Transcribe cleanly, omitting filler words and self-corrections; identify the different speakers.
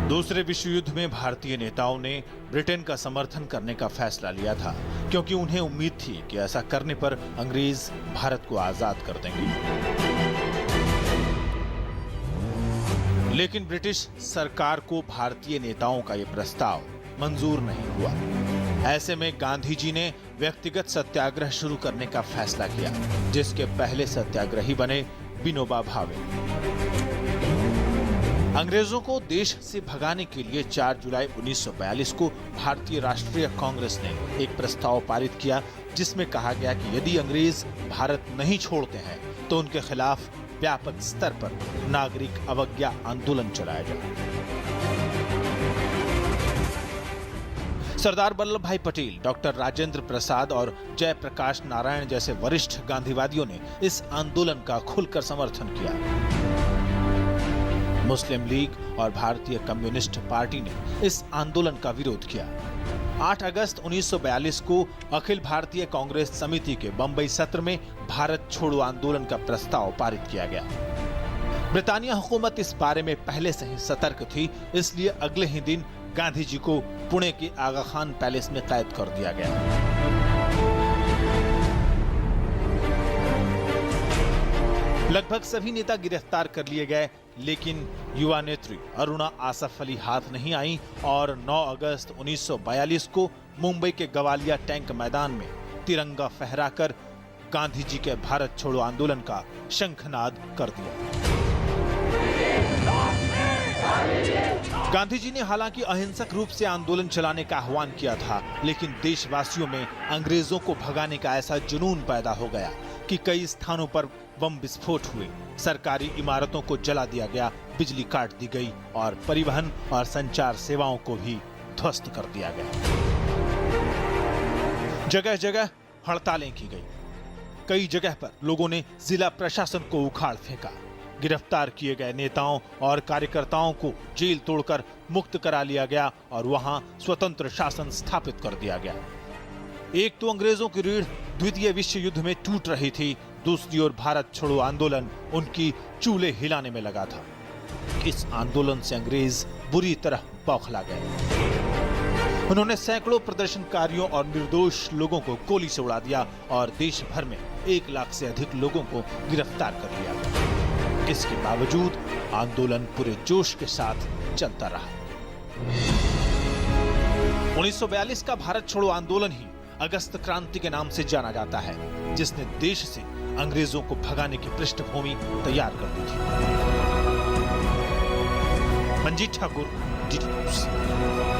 Speaker 1: दूसरे विश्व युद्ध में भारतीय नेताओं ने ब्रिटेन का समर्थन करने का फैसला लिया था, क्योंकि उन्हें उम्मीद थी कि ऐसा करने पर अंग्रेज भारत को आजाद कर देंगे। लेकिन ब्रिटिश सरकार को भारतीय नेताओं का यह प्रस्ताव मंजूर नहीं हुआ। ऐसे में गांधी जी ने व्यक्तिगत सत्याग्रह शुरू करने का फैसला किया, जिसके पहले सत्याग्रही बने विनोबा भावे। अंग्रेजों को देश से भगाने के लिए 4 जुलाई 1942 को भारतीय राष्ट्रीय कांग्रेस ने एक प्रस्ताव पारित किया, जिसमें कहा गया कि यदि अंग्रेज भारत नहीं छोड़ते हैं तो उनके खिलाफ व्यापक स्तर पर नागरिक अवज्ञा आंदोलन चलाया जाए। सरदार वल्लभ भाई पटेल, डॉक्टर राजेंद्र प्रसाद और जयप्रकाश नारायण जैसे वरिष्ठ गांधीवादियों ने इस आंदोलन का खुलकर समर्थन किया। मुस्लिम लीग और भारतीय कम्युनिस्ट पार्टी ने इस आंदोलन का विरोध किया। 8 अगस्त 1942 को अखिल भारतीय कांग्रेस समिति के बंबई सत्र में भारत छोड़ो आंदोलन का प्रस्ताव पारित किया गया। ब्रिटानिया हुकूमत इस बारे में पहले से ही सतर्क थी, इसलिए अगले ही दिन गांधी जी को पुणे के आगा खान पैलेस में कैद कर दिया गया। लगभग सभी नेता गिरफ्तार कर लिए गए, लेकिन युवा नेत्री अरुणा आसफ अली हाथ नहीं आई और 9 अगस्त 1942 को मुंबई के गवालिया टैंक मैदान में तिरंगा फहराकर गांधी जी के भारत छोड़ो आंदोलन का शंखनाद कर दिया। गांधी जी ने हालांकि अहिंसक रूप से आंदोलन चलाने का आह्वान किया था, लेकिन देशवासियों में अंग्रेजों को भगाने का ऐसा जुनून पैदा हो गया कि कई स्थानों पर बम विस्फोट हुए, सरकारी इमारतों को जला दिया गया, बिजली काट दी गई और परिवहन और संचार सेवाओं को भी ध्वस्त कर दिया गया। जगह जगह हड़तालें की गई। कई जगह पर लोगों ने जिला प्रशासन को उखाड़ फेंका। गिरफ्तार किए गए नेताओं और कार्यकर्ताओं को जेल तोड़कर मुक्त करा लिया गया और वहां स्वतंत्र शासन स्थापित कर दिया गया। एक तो अंग्रेजों की रीढ़ द्वितीय विश्व युद्ध में टूट रही थी, दूसरी ओर भारत छोड़ो आंदोलन उनकी चूल्हे हिलाने में लगा था। इस आंदोलन से अंग्रेज बुरी तरह बौखला गए। उन्होंने सैकड़ों प्रदर्शनकारियों और निर्दोष लोगों को गोली से उड़ा दिया और देश भर में 1 लाख से अधिक लोगों को गिरफ्तार कर लिया गया। इसके बावजूद आंदोलन पूरे जोश के साथ चलता रहा। 1942 का भारत छोड़ो आंदोलन ही अगस्त क्रांति के नाम से जाना जाता है, जिसने देश से अंग्रेजों को भगाने की पृष्ठभूमि तैयार कर दी थी। Manjeet Thakur, DD news.